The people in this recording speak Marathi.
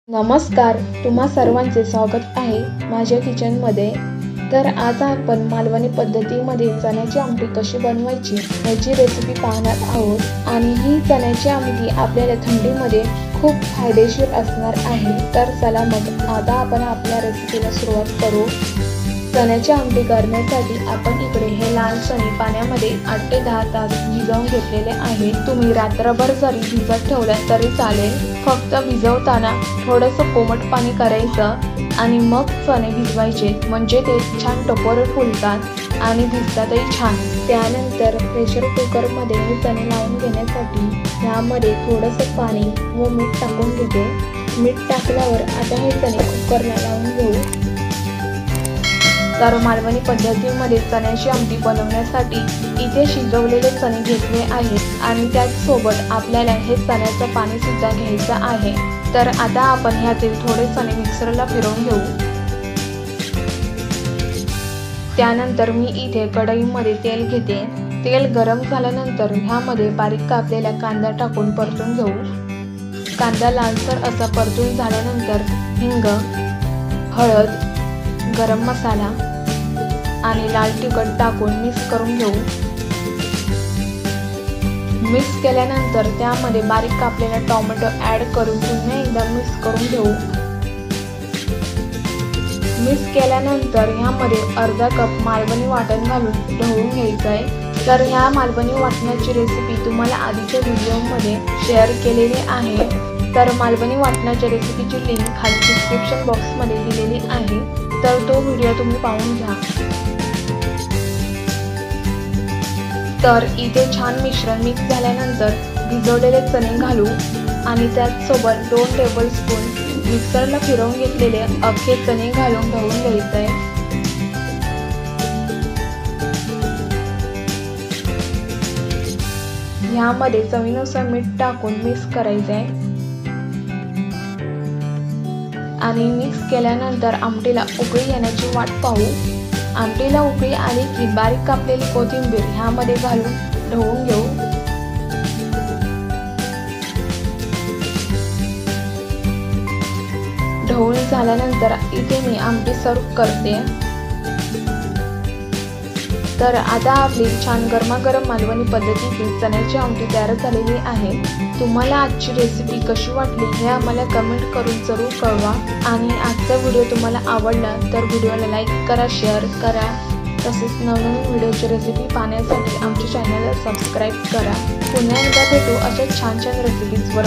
नमस्कार, तुम्हा सर्वांचे स्वागत आहे माझ्या किचनमध्ये। तर आज आपण मालवणी पद्धतीमध्ये चण्याची आमटी कशी बनवायची याची रेसिपी पाहणार आहोत आणि ही चण्याची आमटी आपल्याला थंडीमध्ये खूप फायदेशीर असणार आहे। तर चला मग आता आपण आपल्या रेसिपीला सुरुवात करू। चण्याची आमटी करण्यासाठी आपण इकडे हे लाल चणे पाण्यामध्ये 8 ते 10 तास भिजवून घेतलेले आहेत। तुम्ही रात्रभर जरी भिजत ठेवले तरी चालेल, फक्त भिजवताना थोडंसं कोमट पाणी करायचं आणि मग चणे भिजवायचे, म्हणजे ते छान टपोरे फुलतात आणि भिजतातही छान। त्यानंतर प्रेशर कुकरमध्ये हे चणे लावून घेण्यासाठी यामध्ये थोडंसं पाणी व मीठ टाकून घेते। मीठ टाकल्यावर आता हे चणे कुकरला लावून घेऊ। तर मालवणी पद्धतीमध्ये चण्याची आमटी बनवण्यासाठी इथे शिजवलेले चणे घेतले आहेत आणि त्याचसोबत आपल्याला हे चण्याचं पाणी सुद्धा घ्यायचं आहे। तर आता आपण ह्यातील थोडे चणे मिक्सरला फिरवून घेऊ। त्यानंतर मी इथे कढईमध्ये तेल घेते। तेल गरम झाल्यानंतर ह्यामध्ये बारीक कापलेला कांदा टाकून परतून घेऊ। कांदा लालसर असा परतून झाल्यानंतर हिंग, हळद, गरम मसाला आणि लाल तिखट टाकून मिक्स करून घेऊ। मिक्स केल्यानंतर त्यामध्ये बारीक कापलेला टोमॅटो ॲड करून पुन्हा एकदा मिक्स करून घेऊ। मिक्स केल्यानंतर ह्यामध्ये अर्धा कप मालवणी वाटण घालून ढवळून घ्यायचं आहे। तर ह्या मालवणी वाटणाची रेसिपी तुम्हाला आधीच्या व्हिडिओमध्ये शेअर केलेली आहे। तर मालवणी वाटणाच्या रेसिपीची लिंक खाली डिस्क्रिप्शन बॉक्समध्ये दिलेली आहे, तर तो व्हिडिओ तुम्ही पाहून घ्या। तर इथे छान मिश्रण मिक्स झाल्यानंतर भिजवलेले चणे घालू आणि त्याचसोबत 2 टेबलस्पून मिक्सरला फिरवून घेतलेले अख्खे चणे घालून ढवळून घ्यायचं आहे। ह्यामध्ये चवीनुसार मीठ टाकून मिक्स करायचं आहे आणि मिक्स केल्यानंतर आमटीला उकळी येण्याची वाट पाहू। आमटीला उकळी आली की बारीक कापलेली कोथिंबीर ह्यामध्ये घालून ढवळून घेऊ। ढवळून झाल्यानंतर इथे मी आमटी सर्व करते। तर आता आपली छान गरमागरम मालवणी पद्धतीची चण्याची आमटी तयार झालेली आहे। तुम्हाला आजची रेसिपी कशी वाटली हे आम्हाला कमेंट करून जरूर कळवा आणि आजचा व्हिडिओ तुम्हाला आवडला तर व्हिडिओला लाईक करा, शेअर करा, तसेच नवनवीन व्हिडिओची रेसिपी पाहण्यासाठी आमच्या चॅनलला सबस्क्राईब करा। पुन्हा एकदा भेटू अशा छान छान रेसिपीजवर।